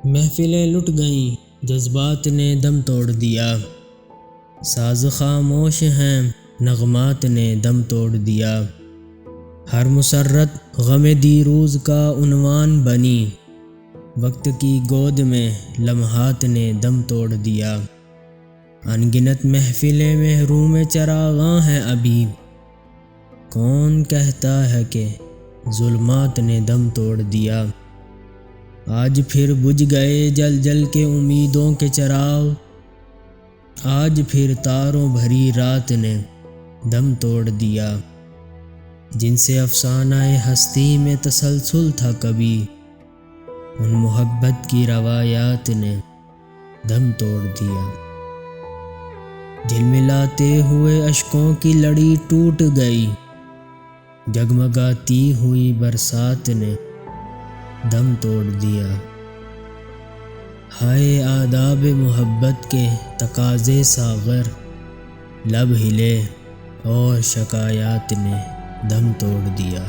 محفلیں لٹ گئیں، جذبات نے دم توڑ دیا، ساز خاموش ہیں، نغمات نے دم توڑ دیا، ہر مسرت غم دیروز کا عنوان بنی، وقت کی گود میں لمحات نے دم توڑ دیا، ان گنت محفلیں محروم چراغاں ہیں ابھی، کون کہتا ہے کہ ظلمات نے دم توڑ دیا، آج پھر بجھ گئے جل جل کے امیدوں کے چراغ، آج پھر تاروں بھری رات نے دم توڑ دیا، جن سے افسانہ ہستی میں تسلسل تھا کبھی، ان محبت کی روایات نے دم توڑ دیا، جھلملاتے ہوئے اشکوں کی لڑی ٹوٹ گئی، جگمگاتی ہوئی برسات نے دم توڑ دیا، ہائے آداب محبت کے تقاضے ساغر، لب ہلے اور شکایات نے دم توڑ دیا۔